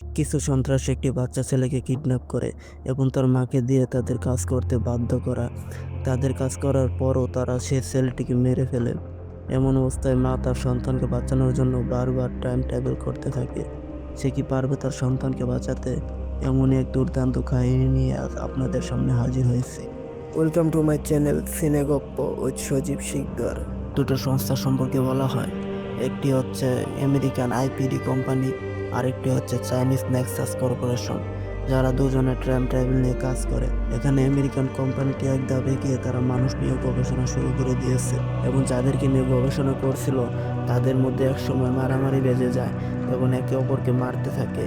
কিছু সন্ত্রাসী একটি বাচ্চা ছেলেকে কিডন্যাপ করে এবং তার মাকে দিয়ে তাদের কাজ করতে বাধ্য করা। তাদের কাজ করার পরও তারা সে ছেলেটিকে মেরে ফেলে। এমন অবস্থায় মা তার সন্তানকে বাঁচানোর জন্য বারবার টাইম ট্রাভেল করতে থাকে। সে কি পারবে তার সন্তানকে বাঁচাতে? এমনই এক দুর্দান্ত কাহিনী নিয়ে আজ আপনাদের সামনে হাজির হয়েছি। ওয়েলকাম টু মাই চ্যানেল সিনেগপ্প উইথ সজীব শিকদার। দুটো সংস্থা সম্পর্কে বলা হয়, একটি হচ্ছে আমেরিকান আইপিডি কোম্পানি, আরেকটি হচ্ছে চাইনিজ নেক্সাস কর্পোরেশন, যারা দুজনে টাইম ট্রাভেল নিয়ে কাজ করে। এখানে আমেরিকান কোম্পানিটি এক ধাপ এগিয়ে তারা মানুষ নিয়ে গবেষণা শুরু করে দিয়েছে এবং যাদেরকে নিয়ে গবেষণা করছিল তাদের মধ্যে একসময় মারামারি বেজে যায় এবং একে অপরকে মারতে থাকে।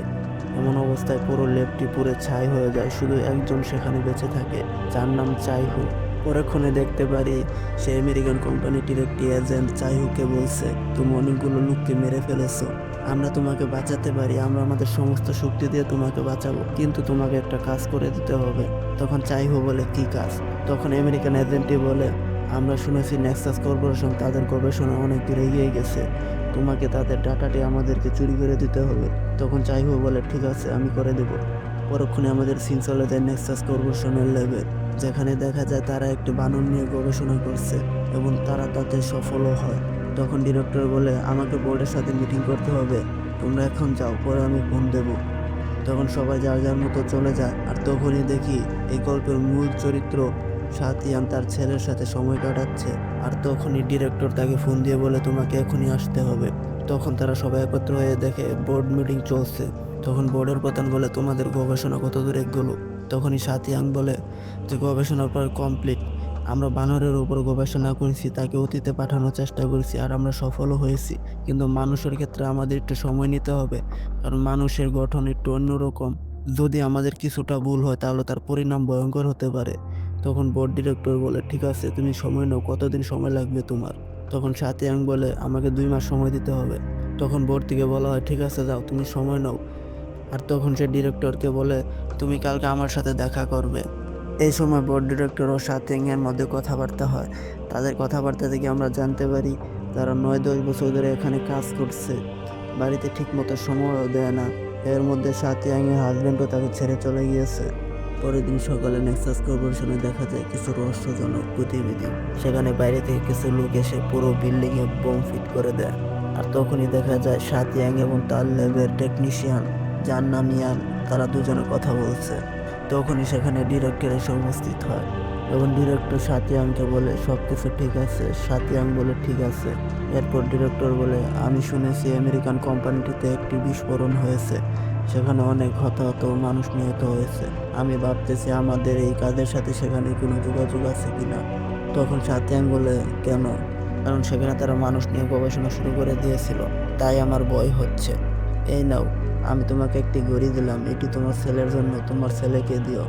এমন অবস্থায় পুরো ল্যাবটি পুড়ে ছাই হয়ে যায়, শুধু একজন সেখানে বেঁচে থাকে, যার নাম চাইহু। পরক্ষণে দেখতে পারি সে আমেরিকান কোম্পানিটির একটি এজেন্ট চাইহুকে বলছে, তুমি অনেকগুলো লোককে মেরে ফেলেছো, আমরা তোমাকে বাঁচাতে পারি, আমরা আমাদের সমস্ত শক্তি দিয়ে তোমাকে বাঁচাবো, কিন্তু তোমাকে একটা কাজ করে দিতে হবে। তখন চাইহু বলে, কি কাজ? তখন আমেরিকান এজেন্টটি বলে, আমরা শুনেছি নেক্সাস কর্পোরেশন তাদের গবেষণা অনেক দূর এগিয়ে গেছে, তোমাকে তাদের ডাটাটি আমাদেরকে চুরি করে দিতে হবে। তখন চাইহু বলে, ঠিক আছে, আমি করে দেব। পরক্ষণে আমাদের সিন চলে যায় নেক্সাস কর্পোরেশনের ল্যাবে, যেখানে দেখা যায় তারা একটি বানর নিয়ে গবেষণা করছে এবং তারা তাতে সফলও হয়। তখন ডিরেক্টর বলে, আমাকে বোর্ডের সাথে মিটিং করতে হবে, তোমরা এখন যাও, পরে আমি ফোন দেব। তখন সবাই যার যার মতো চলে যায়। আর তখনই দেখি এই গল্পের মূল চরিত্র সাতিয়ান তার ছেলের সাথে সময় কাটাচ্ছে। আর তখনই ডিরেক্টর তাকে ফোন দিয়ে বলে, তোমাকে এখনই আসতে হবে। তখন তারা সবাই একত্র হয়ে দেখে বোর্ড মিটিং চলছে। তখন বোর্ডের প্রধান বলে, তোমাদের গবেষণা কত দূর এগোলো? তখনই সাতিয়াং বলে যে গবেষণার পর কমপ্লিট, আমরা বানরের উপর গবেষণা করেছি, তাকে অতীতে পাঠানোর চেষ্টা করেছি আর আমরা সফলও হয়েছি, কিন্তু মানুষের ক্ষেত্রে আমাদের একটু সময় নিতে হবে, কারণ মানুষের গঠন একটু অন্যরকম। যদি আমাদের কিছুটা ভুল হয় তাহলে তার পরিণাম ভয়ঙ্কর হতে পারে। তখন বোর্ড ডিরেক্টর বলে, ঠিক আছে, তুমি সময় নাও, কতদিন সময় লাগবে তোমার? তখন সাতিয়াং বলে, আমাকে 2 মাস সময় দিতে হবে। তখন বোর্ড থেকে বলা হয়, ঠিক আছে, যাও, তুমি সময় নাও। আর তখন সে ডিরেক্টরকে বলে, তুমি কালকে আমার সাথে দেখা করবে। এই সময় বোর্ড ডিরেক্টর ও সাতিয়াং এর মধ্যে কথাবার্তা হয়। তাদের কথাবার্তা থেকে আমরা জানতে পারি তারা 9-10 বছর ধরে এখানে কাজ করছে, বাড়িতে ঠিকমতো সময়ও দেয় না। এর মধ্যে সাতিয়াং এর হাজবেন্ডও তাকে ছেড়ে চলে গিয়েছে। পরের দিন সকালে নেক্সাস কর্পোরেশনে দেখা যায় কিছু রহস্যজনক গতিবিধি। সেখানে বাইরে থেকে কিছু লোক এসে পুরো বিল্ডিং এ বোম ফিট করে দেয়। আর তখনই দেখা যায় সাতিয়াং এবং তার ল্যাবের টেকনিশিয়ান, যার নাম ইয়ান, তারা দুজনে কথা বলছে। তখনই সেখানে ডিরেক্টর এসে উপস্থিত হয় এবং ডিরেক্টর সাতিয়াংকে বলে, সব কিছু ঠিক আছে? সাতিয়াং বলে, ঠিক আছে। এরপর ডিরেক্টর বলে, আমি শুনেছি আমেরিকান কোম্পানিটিতে একটি বিস্ফোরণ হয়েছে, সেখানে অনেক হতাহত মানুষ নিহত হয়েছে, আমি ভাবতেছি আমাদের এই কাজের সাথে সেখানে কোনো যোগাযোগ আছে কিনা। তখন সাতিয়াং বলে, কেন? কারণ সেখানে তারা মানুষ নিয়ে গবেষণা শুরু করে দিয়েছিল, তাই আমার ভয় হচ্ছে। এই নাও, আমি তোমাকে একটি ঘড়ি দিলাম, এটি তোমার ছেলের জন্য, তোমার ছেলেকে দিও।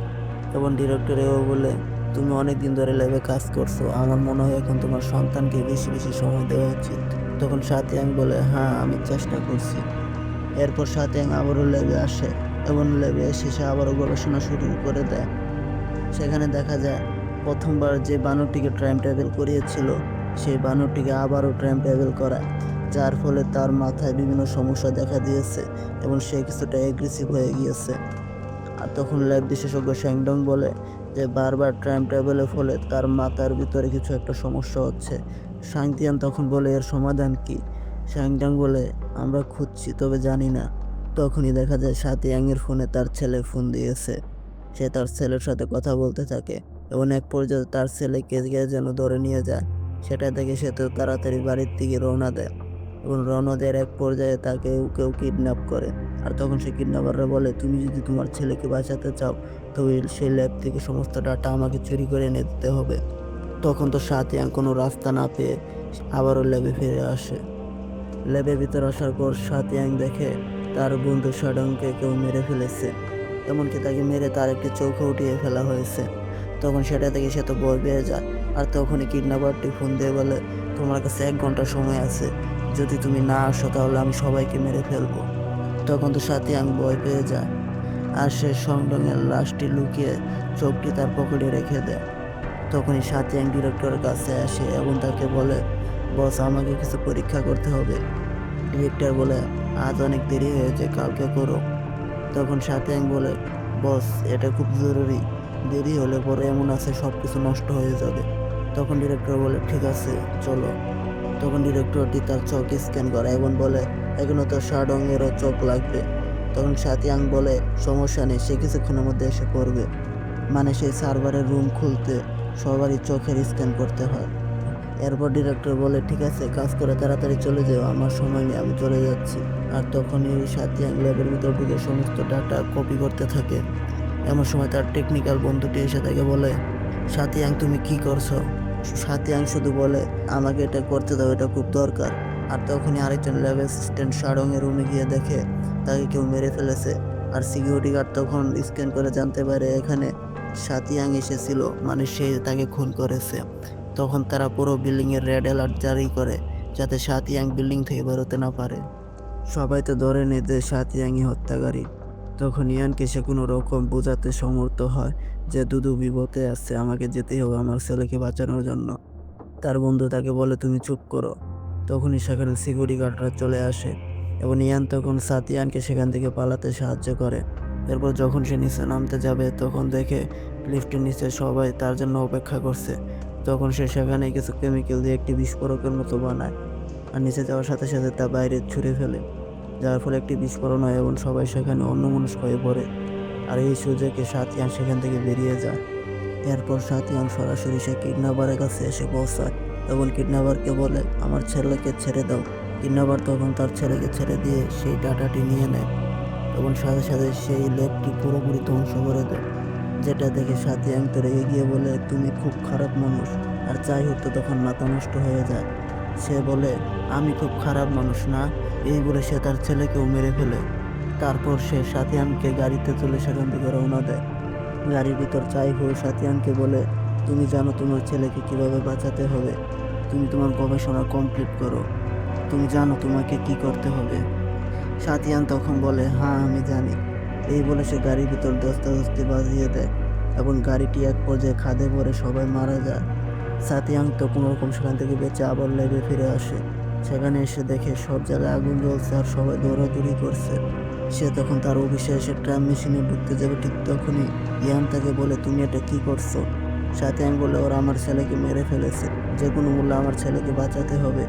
এবং ডিরেক্টর এও বলে, তুমি অনেক দিন ধরে ল্যাবে কাজ করছো, আমার মনে হয় এখন তোমার সন্তানকে বেশি বেশি সময় দেওয়া উচিত। তখন সাতিয়াং বলে, হ্যাঁ, আমি চেষ্টা করছি। এরপর সাতিয়াং আবারও ল্যাবে আসে এবং ল্যাবে এসে সে আবারও গবেষণা শুরু করে দেয়। সেখানে দেখা যায় প্রথমবার যে বানরটিকে টাইম ট্রাভেল করিয়েছিল সেই বানরটিকে আবারও টাইম ট্রাভেল করায়, যার ফলে তার মাথায় বিভিন্ন সমস্যা দেখা দিয়েছে এবং সে কিছুটা এগ্রেসিভ হয়ে গিয়েছে। আর তখন ল্যাব বিশেষজ্ঞ শ্যাংডং বলে যে বারবার টাইম ট্রাভেলের ফলে তার মাথার ভিতরে কিছু একটা সমস্যা হচ্ছে। শাংতিয়ান তখন বলে, এর সমাধান কি? শ্যাংডং বলে, আমরা খুঁজছি, তবে জানি না। তখনই দেখা যায় সাতিয়াং এর ফোনে তার ছেলে ফোন দিয়েছে। সে তার ছেলের সাথে কথা বলতে থাকে এবং এক পর্যায়ে তার ছেলেকে কে যেন ধরে নিয়ে যায়। সেটা দেখে সে তো তাড়াতাড়ি বাড়ির দিকে রওনা দেয় এবং রওনা দেওয়ার এক পর্যায়ে তাকে কেউ কিডন্যাপ করে। আর তখন সে কিডন্যাপাররা বলে, তুমি যদি তোমার ছেলেকে বাঁচাতে চাও তবে সেই ল্যাব থেকে সমস্ত ডাটা আমাকে চুরি করে এনে দিতে হবে। তখন তো সাতিয়াং কোনো রাস্তা না পেয়ে আবারও ল্যাবে ফিরে আসে। ল্যাবের ভিতর আসার পর সাতিয়াং দেখে তার বন্ধু শাডংকে কেউ মেরে ফেলেছে, এমনকি তাকে মেরে তার একটি চোখও উঠিয়ে ফেলা হয়েছে। তখন সেটা থেকে সে তো ভয় পেয়ে যায়। আর তখনই কিডন্যাপারটি ফোন দিয়ে বলে, তোমার কাছে 1 ঘন্টা সময় আছে, যদি তুমি না আসো তাহলে আমি সবাইকে মেরে ফেলবো। তখন তো সাতিয়াং ভয় পেয়ে যায় আর সে সংডংয়ের লাশটি লুকিয়ে চোখটি তার পকেটে রেখে দেয়। তখনই সাতিয়াং ডিরেক্টরের কাছে আসে এবং তাকে বলে, বস, আমাকে কিছু পরীক্ষা করতে হবে। ডিরেক্টর বলে, আজ অনেক দেরি হয়েছে, কালকে করো। তখন সাতিয়াং বলে, বস এটা খুব জরুরি, দেরি হলে পরে এমন আছে সব কিছু নষ্ট হয়ে যাবে। তখন ডিরেক্টর বলে, ঠিক আছে চলো। তখন ডিরেক্টরটি তার চোখ স্ক্যান করে এবং বলে, এখনো তো শাডং এরও চোখ লাগবে। তখন সাতিয়াং বলে, সমস্যা নেই, সে কিছুক্ষণের মধ্যে এসে পড়বে। মানে সেই সার্ভারের রুম খুলতে সবারই চোখের স্ক্যান করতে হয়। এরপর ডিরেক্টর বলে, ঠিক আছে কাজ করে তাড়াতাড়ি চলে যাও, আমার সময় নেই, আমি চলে যাচ্ছি। আর তখনই সাতিয়াং ল্যাবের ভিতর ঢুকে সমস্ত ডাটা কপি করতে থাকে। এমন সময় তার টেকনিক্যাল বন্ধুটি এসে তাকে বলে, সাতিয়াং তুমি কি করছো? সাতিয়াং শুধু বলে, আমাকে এটা করতে দাও, এটা খুব দরকার। আর তখনই আরেকজন ল্যাব অ্যাসিস্ট্যান্ট শাডং এর রুমে গিয়ে দেখে তাকে কেউ মেরে ফেলেছে। আর সিকিউরিটি গার্ড তখন স্ক্যান করে জানতে পারে এখানে সাতিয়াং এসেছিল, মানে সে তাকে খুন করেছে। তখন তারা পুরো বিল্ডিং এর রেড অ্যালার্ট জারি করে যাতে সাতিয়াং বিল্ডিং থেকে বেরোতে না পারে। সবাই তো ধরে নেয় যে সাতিয়াংই হত্যাকারী। তখন ইয়ানকে সে কোনো রকম বোঝাতে সমর্থ হয় যে দুদু বিপদে আছে, আমাকে যেতেই হবে আমার ছেলেকে বাঁচানোর জন্য। তার বন্ধু তাকে বলে, তুমি চুপ করো। তখনই সেখানে সিকিউরিটি গার্ডরা চলে আসে এবং ইয়ান তখন সাতিয়ানকে সেখান থেকে পালাতে সাহায্য করে। এরপর যখন সে নিচে নামতে যাবে তখন দেখে লিফটের নিচে সবাই তার জন্য অপেক্ষা করছে। তখন সে সেখানে কিছু কেমিক্যাল দিয়ে একটি বিস্ফোরকের মতো বানায় আর নিচে যাওয়ার সাথে সাথে তা বাইরে ছুঁড়ে ফেলে, যার ফলে একটি বিস্ফোরণ হয় এবং সবাই সেখানে অন্যমনস্ক হয়ে পড়ে। আর এই সুযোগে সাতিয়ান সেখান থেকে বেরিয়ে যায়। এরপর সাতিয়ান সরাসরি সে কিডন্যাপারের কাছে এসে পৌঁছায় এবং কিডন্যাপারকে বলে, আমার ছেলেকে ছেড়ে দাও। কিডন্যাপার তখন তার ছেলেকে ছেড়ে দিয়ে সেই ডাটাটি নিয়ে নেয় এবং সাথে সাথে সেই ল্যাবটি পুরোপুরি ধ্বংস করে দেয়। যেটা দেখে সাতিয়াং তো রেগে গিয়ে বলে, তুমি খুব খারাপ মানুষ। আর যাই হোক তো তখন মাথা নষ্ট হয়ে যায়। সে বলে, আমি খুব খারাপ মানুষ না। এই বলে সে তার ছেলেকেও মেরে ফেলে। তারপর সে সাতিয়ানকে গাড়িতে তুলে সেখান থেকে রওনা দেয়। গাড়ির ভিতর চাই হয়ে সাতিয়ানকে বলে, তুমি জানো তোমার ছেলেকে কিভাবে বাঁচাতে হবে, তুমি তোমার গবেষণা কমপ্লিট করো, তুমি জানো তোমাকে কি করতে হবে। সাতিয়ান তখন বলে, হ্যাঁ আমি জানি। এই বলে সে গাড়ির ভিতর ধস্তাধস্তি বাজিয়ে দেয় এবং গাড়িটি এক পর্যায়ে খাদে পড়ে সবাই মারা যায়। সাতিয়াং তো কোনো রকম সেখান থেকে বেঁচে আবার ল্যাবে ফিরে আসে। সেখানে এসে দেখে সব জায়গায় আগুন জ্বলছে আর সবাই দৌড়াদৌড়ি করছে। সে তখন তার অফিসে এসে ট্রাম মেশিনে ঢুকতে যাবে, ঠিক তখনই ইয়ান তাকে বলে, তুমি এটা কি করছো? সাতিয়াং বলে, ওরা আমার ছেলেকে মেরে ফেলেছে, যে কোনো মূল্যে আমার ছেলেকে বাঁচাতে হবে।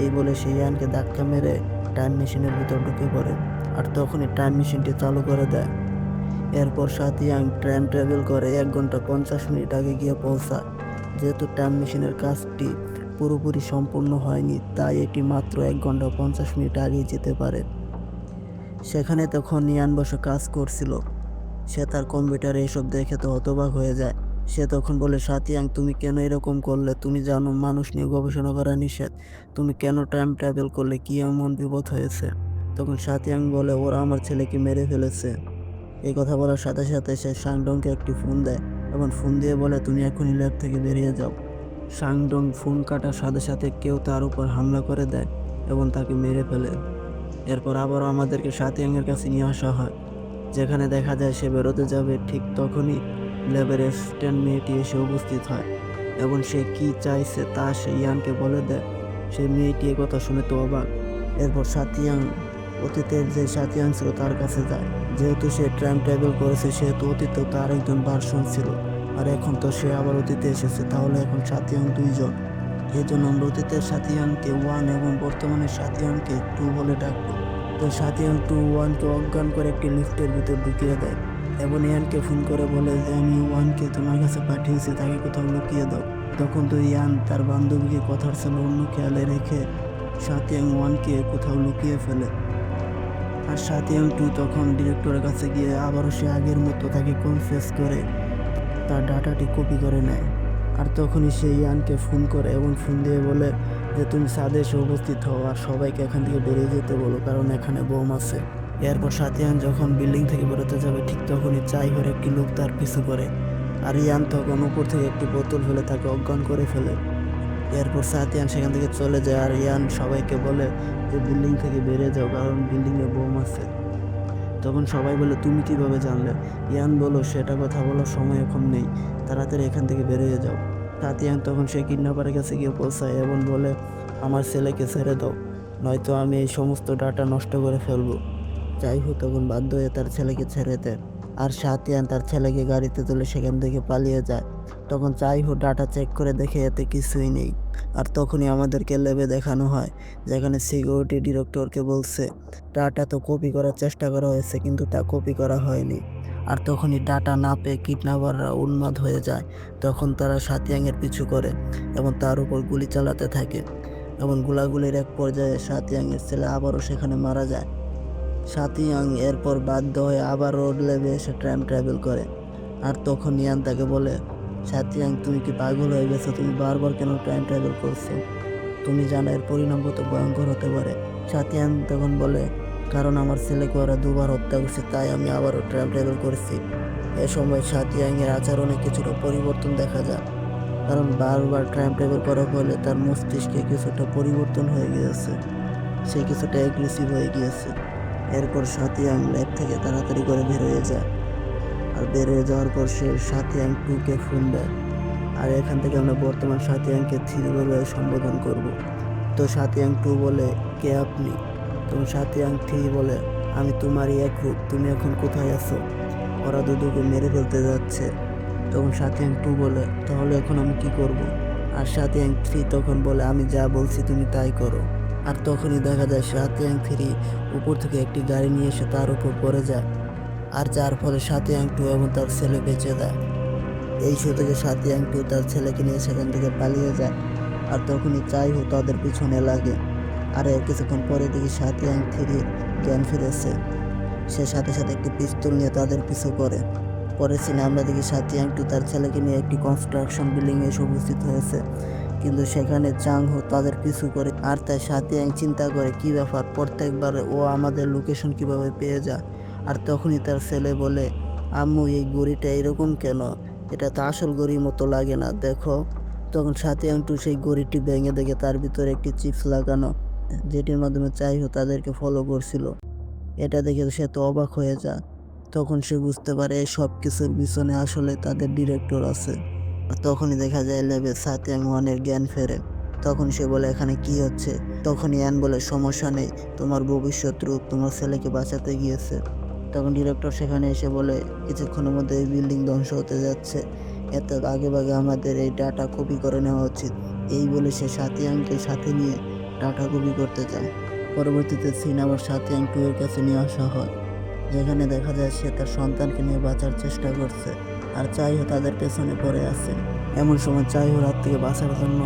এই বলে সে ইয়ানকে ধাক্কা মেরে টাইম মেশিনের ভিতর ঢুকে পড়ে আর তখনই টাইম মেশিনটি চালু করে দেয়। এরপর সাতিয়াং ট্রেন ট্রাভেল করে 1 ঘন্টা 50 মিনিট আগে গিয়ে পৌঁছায়। যেহেতু টাইম মেশিনের কাজটি পুরোপুরি সম্পূর্ণ হয়নি, তাই এটি মাত্র 1 ঘন্টা 50 মিনিট আগেই যেতে পারে। সেখানে তখন ইয়ান বসে কাজ করছিল। সে তার কম্পিউটারে এসব দেখে তো হতবাক হয়ে যায়। সে তখন বলে, সাতিয়াং তুমি কেন এরকম করলে? তুমি জানো মানুষ নিয়ে গবেষণা করা নিষেধ, তুমি কেন টাইম ট্রাভেল করলে? কি এমন বিপদ হয়েছে? তখন সাতিয়াং বলে, ওরা আমার ছেলেকে মেরে ফেলেছে। এই কথা বলার সাথে সাথে সে সাংডংকে একটি ফোন দেয় এবং ফোন দিয়ে বলে, তুমি এখনই ল্যাব থেকে বেরিয়ে যাও। সাংডং ফোন কাটার সাথে সাথে কেউ তার উপর হামলা করে দেয় এবং তাকে মেরে ফেলে। এরপর আবারও আমাদেরকে সাতিয়াংয়ের কাছে নিয়ে আসা হয়, যেখানে দেখা যায় সে বেরোতে যাবে, ঠিক তখনই ল্যাবের অ্যাসিস্ট্যান্ট মেয়েটি এসে উপস্থিত হয় এবং সে কি চাইছে তা সে ইয়ানকে বলে দেয়। সেই মেয়েটি কথা শুনে তো অবাক। এরপর সাতিয়াং অতীতের যে সাতিয়াং ছিল তার কাছে যায়। যেহেতু সে টাইম ট্রাভেল করেছে সেহেতু অতীতে তার একজন ভার্সন ছিল, আর এখন তো সে আবার অতীতে এসেছে, তাহলে এখন সাতিয়াং দুইজন। এই জন্য আমরা অতীতের সাতিয়াংকে 1 এবং বর্তমানের সাতিয়াংকে 2 বলে ডাকবো। তো সাতিয়াং 2-1কে অজ্ঞান করে একটি লিফটের ভিতর ঢুকিয়ে দেয় এবং ইয়ানকে ফোন করে বলে যে আমি 1কে তোমার কাছে পাঠিয়েছি, তাকে কোথাও লুকিয়ে দাও। তখন তো ইয়ান তার বান্ধবীকে কথার ছিল অন্য খেয়ালে রেখে সাতিয়াং 1কে কোথাও লুকিয়ে ফেলে। আর সাতিয়াং 2 তখন ডিরেক্টরের কাছে গিয়ে আবারও সে আগের মতো তাকে কনফেস করে তার ডাটাটি কপি করে নেয়। আর তখনই সে ইয়ানকে ফোন করে এবং ফোন দিয়ে বলে যে তুমি ছাদে এসে উপস্থিত হও আর সবাইকে এখান থেকে বেরিয়ে যেতে বলো, কারণ এখানে বোম আছে। এরপর সাতিয়ান যখন বিল্ডিং থেকে বেরোতে যাবে ঠিক তখনই চাইহর একটি লোক তার পিছু করে আর ইয়ান তখন উপর থেকে একটি বোতল ফেলে তাকে অজ্ঞান করে ফেলে। এরপর সাতিয়ান সেখান থেকে চলে যায় আর ইয়ান সবাইকে বলে যে বিল্ডিং থেকে বেরিয়ে যাও, কারণ বিল্ডিংয়ে বোম আছে। তখন সবাই বলে, তুমি কিভাবে জানলে? ইয়ান বলো, সেটা কথা বলার সময় এখন নেই, তাড়াতাড়ি এখান থেকে বেরিয়ে যাও। সাতিয়ান তখন সে কিডন্যাপারের কাছে গিয়ে পৌঁছায় এবং বলে, আমার ছেলেকে ছেড়ে দাও, নয়তো আমি এই সমস্ত ডাটা নষ্ট করে ফেলবো। চাইহু তখন বাধ্য হয়ে তার ছেলেকে ছেড়ে দেয় আর শাতিয়ান তার ছেলেকে গাড়িতে তুলে সেখান থেকে পালিয়ে যায়। তখন চাইহু ডাটা চেক করে দেখে এতে কিছুই নেই। আর তখনই আমাদেরকে ল্যাবে দেখানো হয় যেখানে সিকিউরিটি ডিরেক্টরকে বলছে ডাটা তো কপি করার চেষ্টা করা হয়েছে কিন্তু তা কপি করা হয়নি। আর তখনই ডাটা না পেয়ে কিডন্যাপাররা উন্মাদ হয়ে যায়। তখন তারা শাতিয়াংয়ের পিছু করে এবং তার উপর গুলি চালাতে থাকে এবং গোলাগুলির এক পর্যায়ে শাতিয়াংয়ের ছেলে আবারও সেখানে মারা যায়। শাতিয়াং এরপর বাধ্য হয়ে আবার রোড লেবে এসে টাইম ট্রাভেল করে। আর তখন ইয়ান তাকে বলে, শাতিয়াং তুমি কি পাগল হয়ে গেছো? তুমি বারবার কেন টাইম ট্রাভেল করছো? তুমি জানো এর পরিণাম কত ভয়ঙ্কর হতে পারে। শাতিয়াং তখন বলে, কারণ আমার ছেলেকে ওরা দুবার হত্যা করছে তাই আমি আবারও টাইম ট্রাভেল করেছি। এ সময় শাতিয়াংয়ের আচরণে কিছুটা পরিবর্তন দেখা যায়, কারণ বারবার টাইম ট্রাভেল করার ফলে তার মস্তিষ্কে কিছুটা পরিবর্তন হয়ে গিয়েছে, সে কিছুটা অ্যাগ্রেসিভ হয়ে গিয়েছে। এরপর শাতিয়াং ল্যাব থেকে তাড়াতাড়ি করে বের হয়ে যায়। আর বের হয়ে যাওয়ার পর সে শাতিয়াং 2-কে ফোন দেয়। আর এখান থেকে আমরা বর্তমান শাতিয়াংকে 3 বলে সম্বোধন করব। তো শাতিয়াং 2 বলে, কে আপনি? তখন শাতিয়াং 3 বলে, আমি তোমারই এক রূপ, তুমি এখন কোথায় আছো? ওরা দুদুকে মেরে ফেলতে যাচ্ছে। তখন শাতিয়াং 2 বলে, তাহলে এখন আমি কি করব? আর শাতিয়াং 3 তখন বলে, আমি যা বলছি তুমি তাই করো। আর তখনই দেখা যায় শাতিয়াং 3 উপর থেকে একটি গাড়ি নিয়ে এসে তার উপর পড়ে যায়, আর যার ফলে শাতিয়াং 2 এবং তার ছেলে বেঁচে যায়। এই শো থেকে শাতিয়াং 2 তার ছেলেকে নিয়ে সেখান থেকে পালিয়ে যায়। আর তখনই চাইহু তাদের পিছনে লাগে। আর এর কিছুক্ষণ পরে দেখি শাতিয়াং 3 জ্ঞান ফিরেছে। সে সাথে সাথে একটি পিস্তল নিয়ে তাদের পিছু করে। পরের সিনে আমরা দেখি শাতিয়াং 2 তার ছেলেকে নিয়ে একটি কনস্ট্রাকশন বিল্ডিং এসে উপস্থিত হয়েছে, কিন্তু সেখানে চাংহো তাদের পিছু করে। আর তাই শাতিয়াং চিন্তা করে কি ব্যাপার, প্রত্যেকবার ও আমাদের লোকেশন কিভাবে পেয়ে যায়। আর তখনই তার ছেলে বলে, আম্মু এই ঘড়িটা এরকম কেন? এটা তো আসল ঘড়ির মতো লাগে না, দেখো। তখন শাতিয়াং 2 সেই ঘড়িটি ভেঙে দেখে তার ভিতরে একটি চিপস লাগানো, যেটির মাধ্যমে চাইহো তাদেরকে ফলো করছিল। এটা দেখে সে তো অবাক হয়ে যায়। তখন সে বুঝতে পারে এই সব কিছুর পিছনে আসলে তাদের ডিরেক্টর আছে। আর তখনই দেখা যায় ল্যাবে শাতিয়াং 1-এর জ্ঞান ফেরে। তখন সে বলে, এখানে কি হচ্ছে? তখন ইয়ান বলে, সমস্যা নেই, তোমার ভবিষ্যৎ রূপ তোমার ছেলেকে বাঁচাতে গিয়েছে। তখন ডিরেক্টর সেখানে এসে বলে, কিছুক্ষণের মধ্যে এই বিল্ডিং ধ্বংস হতে যাচ্ছে, এত আগে ভাগে আমাদের এই ডাটা কপি করে নেওয়া উচিত। এই বলে সে শাতিয়াংকে সাথে নিয়ে ডাটা কপি করতে যায়। পরবর্তীতে সিন আবার শাতিয়াং 2 এর কাছে নিয়ে আসা হয়, যেখানে দেখা যায় সে তার সন্তানকে নিয়ে বাঁচার চেষ্টা করছে আর চাইহো তাদের পেছনে পড়ে আছে। এমন সময় চাইহো রাত থেকে বাঁচার জন্য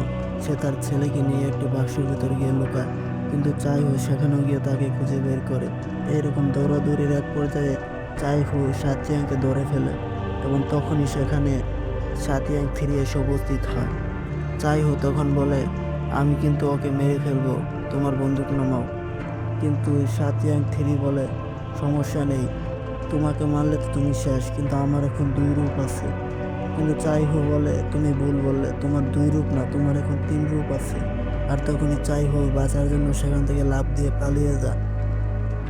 সে তার ছেলেকে নিয়ে একটি বাক্সের ভিতরে গিয়ে লুকায়, কিন্তু চাইহো সেখানেও গিয়ে তাকে খুঁজে বের করে। এইরকম দৌড়াদৌড়ির এক পর্যায়ে চাইহো শাতিয়াংকে ধরে ফেলে এবং তখনই সেখানে শাতিয়াং 3 এসে উপস্থিত হয়। চাইহো তখন বলে, আমি কিন্তু ওকে মেরে ফেলবো, তোমার বন্দুক নামাও। কিন্তু শাতিয়াং 3 বলে, সমস্যা নেই, তোমাকে মারলে তো তুমি শেষ, কিন্তু আমার এখন 2 রূপ আছে। কিন্তু চাইহো বলে, তুমি ভুল বললে, তোমার 2 রূপ না, তোমার এখন 3 রূপ আছে। আর তখনই চাইহো বাঁচার জন্য সেখান থেকে লাফ দিয়ে পালিয়ে যায়।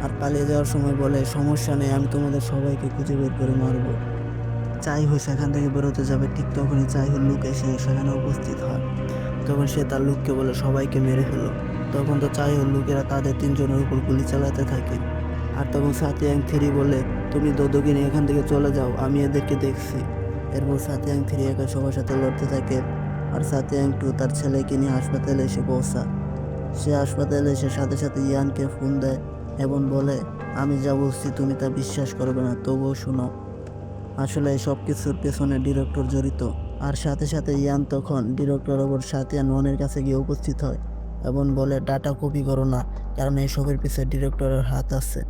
আর পালিয়ে যাওয়ার সময় বলে, সমস্যা নেই, আমি তোমাদের সবাইকে খুঁজে বের করে মারবো। চাইহো সেখান থেকে বেরোতে যাবে, ঠিক তখনই চাইহোর লোক এসে সেখানে উপস্থিত হয়। তখন সে তার লোককে বলে, সবাইকে মেরে ফেলো। তখন তো চাইহোর লোকেরা তাদের 3 জনের উপর গুলি চালাতে থাকে। আর তখন শাতিয়াং 3 বলে, তুমি দোদোকে নিয়ে এখান থেকে চলে যাও, আমি এদেরকে দেখছি। এরপর শাতিয়াং 3 একা সবার সাথে লড়তে থাকে। আর শাতিয়াং 2 তার ছেলেকে নিয়ে হাসপাতালে এসে পৌঁছায়। সে হাসপাতালে এসে সাথে সাথে ইয়ানকে ফোন দেয় এবং বলে, আমি যা বলছি তুমি তা বিশ্বাস করবে না, তবুও শোনো। আসলে এই সব কিছুর পেছনে ডিরেক্টর জড়িত। আর সাথে সাথে ইয়ান তখন ডিরেক্টর ওপর শাতিয়াং 1-এর কাছে গিয়ে উপস্থিত হয় এবং বলে, ডাটা কপি করো না, কারণ এইসবের পিছনে ডিরেক্টরের হাত আছে।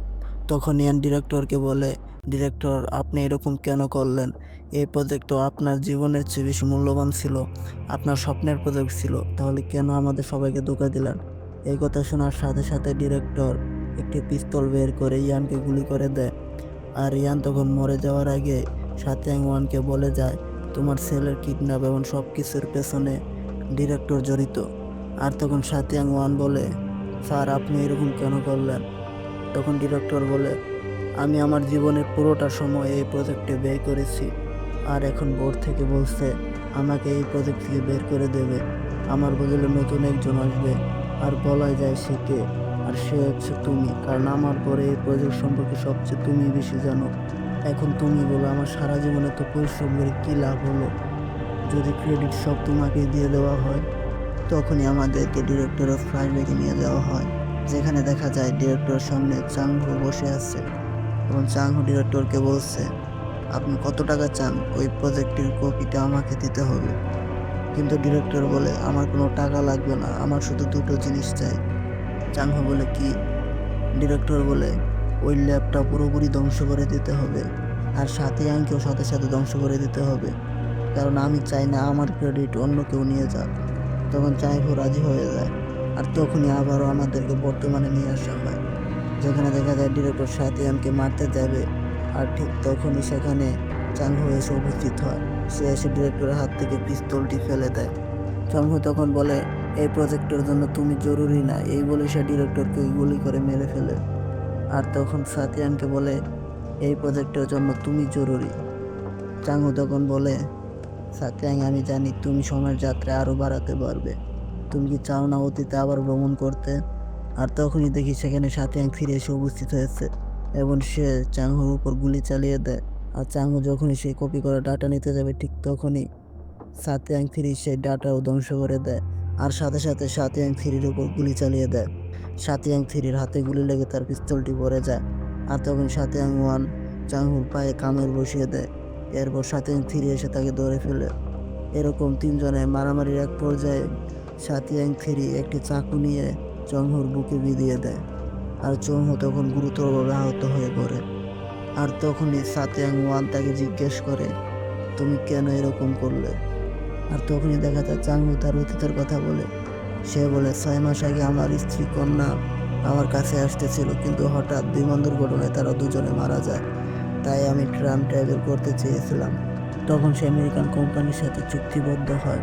তখন ইয়ান ডিরেক্টরকে বলে, ডিরেক্টর আপনি এরকম কেন করলেন? এই প্রজেক্ট তো আপনার জীবনের চেয়ে বেশি মূল্যবান ছিল, আপনার স্বপ্নের প্রজেক্ট ছিল, তাহলে কেন আমাদের সবাইকে ধোঁকা দিলেন? এই কথা শোনার সাথে সাথে ডিরেক্টর একটি পিস্তল বের করে ইয়ানকে গুলি করে দেয়। আর ইয়ান তখন মরে যাওয়ার আগে শাতিয়াং 1-কে বলে যায়, তোমার ছেলের কিডন্যাপ এবং সব কিছুর পেছনে ডিরেক্টর জড়িত। আর তখন শাতিয়াং 1 বলে, স্যার আপনি এরকম কেন করলেন? তখন ডিরেক্টর বলে, আমি আমার জীবনের পুরোটা সময় এই প্রজেক্টে ব্যয় করেছি, আর এখন বোর্ড থেকে বলছে আমাকে এই প্রজেক্ট থেকে বের করে দেবে। আমার বদলে নতুন একজন আসবে, আর বলা যায় সে কে? আর সে হচ্ছে তুমি, কারণ আমার পরে এই প্রজেক্ট সম্পর্কে সবচেয়ে তুমি বেশি জানো। এখন তুমি বলো, আমার সারা জীবনে তো পরিশ্রম করে কী লাভ হলো যদি ক্রেডিট সব তোমাকে দিয়ে দেওয়া হয়? তখনই আমাদেরকে ডিরেক্টরের ফ্ল্যাশব্যাকে নিয়ে যাওয়া হয়, যেখানে দেখা যায় ডিরেক্টরের সামনে চাংহু বসে আছে এবং চাংহু ডিরেক্টরকে বলছে, আপনি কত টাকা চান? ওই প্রজেক্টের কপিটা আমাকে দিতে হবে। কিন্তু ডিরেক্টর বলে, আমার কোনো টাকা লাগবে না, আমার শুধু দুটো জিনিস চাই। চাংহু বলে, কি? ডিরেক্টর বলে, ওই ল্যাবটা পুরোপুরি ধ্বংস করে দিতে হবে, আর সাথে আঙ্কেও সাথে সাথে ধ্বংস করে দিতে হবে, কারণ আমি চাই না আমার ক্রেডিট অন্য কেউ নিয়ে যাক। তখন চাংহু রাজি হয়ে যায়, আর তখনই আবারও আমাদেরকে বর্তমানে নিয়ে আসা হয়, যেখানে দেখা যায় ডিরেক্টর সাতিয়ানকে মারতে যাবে, আর ঠিক তখনই সেখানে চাংহু এসে উপস্থিত হয়। সে এসে ডিরেক্টরের হাত থেকে পিস্তলটি ফেলে দেয়। চাংহু তখন বলে, এই প্রজেক্টের জন্য তুমি জরুরি না, এই বলে সে ডিরেক্টরকে গুলি করে মেরে ফেলে। আর তখন সাতিয়ানকে বলে, এই প্রজেক্টের জন্য তুমি জরুরি। চাংহু তখন বলে, সাতিয়াং, আমি জানি তুমি সময়ের যাত্রা আরও বাড়াতে পারবে, তুমি কি চাও না অতীতে আবার ভ্রমণ করতে? আর তখনই দেখি সেখানে সাতিয়াং ফিরে এসে উপস্থিত হয়েছে এবং সে চাংহুর উপর গুলি চালিয়ে দেয়। আর চাংহু যখনই সেই কপি করা ডাটা নিতে যাবে, ঠিক তখনই সাতিয়াং থ্রি সেই ডাটাও ধ্বংস করে দেয়, আর সাথে সাথে সাতিয়াং থ্রির উপর গুলি চালিয়ে দেয়। সাতিয়াং থ্রির হাতে গুলি লেগে তার পিস্তলটি পড়ে যায়, আর তখন সাতিয়াং ওয়ান চাংহুর পায়ে কামড় বসিয়ে দেয়। এরপর সাতিয়াং থ্রি এসে তাকে ধরে ফেলে। এরকম তিনজনের মারামারির এক পর্যায়ে সাতিয়াং থ্রি একটি চাকু নিয়ে চংহুর বুকে বিঁধিয়ে দেয়, আর চংহু তখন গুরুতরভাবে আহত হয়ে পড়ে। আর তখনই সাতিয়াং ওয়ান তাকে জিজ্ঞেস করে, তুমি কেন এরকম করলে? আর তখনই দেখা যায় চাংহু তার অতীতের কথা বলে। সে বলে, 6 মাস আগে আমার স্ত্রী কন্যা আমার কাছে আসতেছিল, কিন্তু হঠাৎ বিমান দুর্ঘটনায় তারা দুজনে মারা যায়, তাই আমি ট্রাম ট্রাভেল করতে চেয়েছিলাম। তখন সে আমেরিকান কোম্পানির সাথে চুক্তিবদ্ধ হয়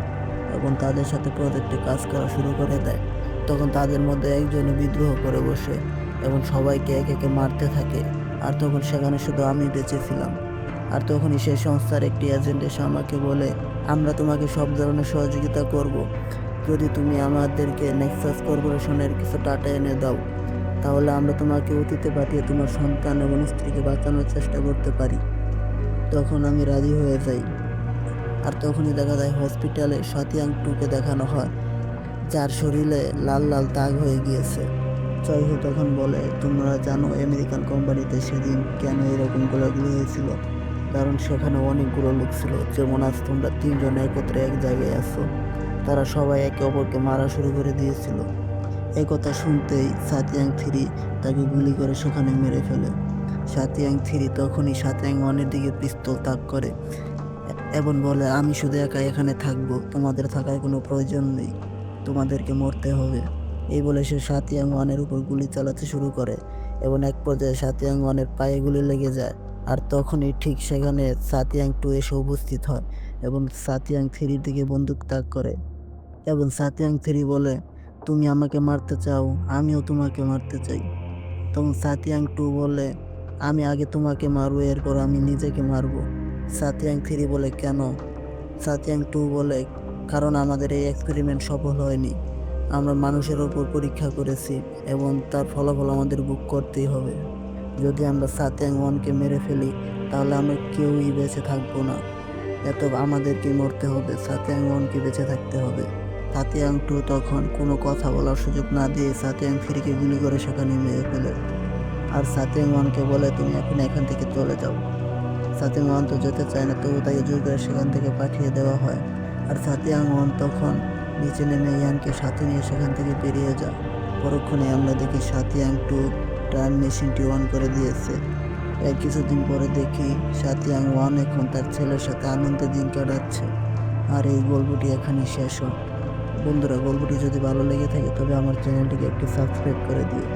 এবং তাদের সাথে প্রজেক্টে কাজ করা শুরু করে দেয়। তখন তাদের মধ্যে একজনে বিদ্রোহ করে বসে এবং সবাইকে একে একে মারতে থাকে, আর তখন সেখানে শুধু আমি বেঁচে ছিলাম। আর তখনই সেই সংস্থার একটি এজেন্ট এসে আমাকে বলে, আমরা তোমাকে সব ধরনের সহযোগিতা করব, যদি তুমি আমাদেরকে নেক্সাস কর্পোরেশনের কিছু ডাটা এনে দাও, তাহলে আমরা তোমাকে অতীতে পাঠিয়ে তোমার সন্তান এবং স্ত্রীকে বাঁচানোর চেষ্টা করতে পারি। তখন আমি রাজি হয়ে যাই। আর তখনই দেখা যায় হসপিটালে সাতিয়াং টুকে দেখানো হয়, যার শরীরে লাল লাল দাগ হয়ে গিয়েছে। চয়হু তখন বলে, তোমরা জানো আমেরিকান কোম্পানিতে সেদিন কেন এরকম গোলাগুলি হয়েছিল? কারণ সেখানে অনেকগুলো লোক ছিল, যেমন আজ তোমরা তিনজন একত্রে এক জায়গায় আছো, তারা সবাই একে অপরকে মারা শুরু করে দিয়েছিল। এই কথা শুনতেই সাতিয়াং থ্রি তাকে গুলি করে সেখানে মেরে ফেলে। সাতিয়াং থ্রি তখনই সাতিয়াং ওয়ানের দিকে পিস্তল তাক করে এবং বলে, আমি শুধু একা এখানে থাকবো, তোমাদের থাকার কোনো প্রয়োজন নেই, তোমাদেরকে মরতে হবে। এই বলে সে সাতিয়াং ওয়ানের উপর গুলি চালাতে শুরু করে এবং এক পর্যায়ে সাতিয়াং ওয়ানের পায়ে গুলি লেগে যায়। আর তখনই ঠিক সেখানে সাতিয়াং টু এসে উপস্থিত হয় এবং সাতিয়াং থ্রির দিকে বন্দুক তাক করে এবং সাতিয়াং থ্রি বলে, তুমি আমাকে মারতে চাও, আমিও তোমাকে মারতে চাই। তখন সাতিয়াং টু বলে, আমি আগে তোমাকে মারবো, এরপর আমি নিজেকে মারবো। সাতিয়াং থ্রি বলে, কেন? সাতিয়াং টু বলে, কারণ আমাদের এই এক্সপেরিমেন্ট সফল হয়নি, আমরা মানুষের ওপর পরীক্ষা করেছি এবং তার ফলাফল আমাদের ভোগ করতেই হবে। যদি আমরা সাতিয়াং ওয়ানকে মেরে ফেলি, তাহলে আমরা কেউই বেঁচে থাকবো না, এত আমাদেরকে মরতে হবে, সাতিয়াং ওয়ানকে বেঁচে থাকতে হবে। সাতিয়াং টু তখন কোনো কথা বলার সুযোগ না দিয়ে সাতিয়াং থ্রিকে গুলি করে সেখানে মেরে ফেলে। আর সাতিয়াং ওয়ানকে বলে, তুমি এখন এখান থেকে চলে যাও। সাতিয়াং ওয়ান তো যেতে চায় না, তবু তাকে জোর করে সেখান থেকে পাঠিয়ে দেওয়া হয়। আর সাতিয়াং ওয়ান তখন নিচে নেমে ইয়ানকে সাথে নিয়ে সেখান থেকে বেরিয়ে যায়। পরক্ষণে আমরা দেখি সাতিয়াং টু টাইম মেশিনটি অন করে দিয়েছে। এর কিছুদিন পরে দেখি সাতিয়াং ওয়ান এখন তার ছেলের সাথে আনন্দে দিন কাটাচ্ছে। আর এই গল্পটি এখানে শেষ হয়। বন্ধুরা, গল্পটি যদি ভালো লেগে থাকে তবে আমার চ্যানেলটিকে একটু সাবস্ক্রাইব করে দিও।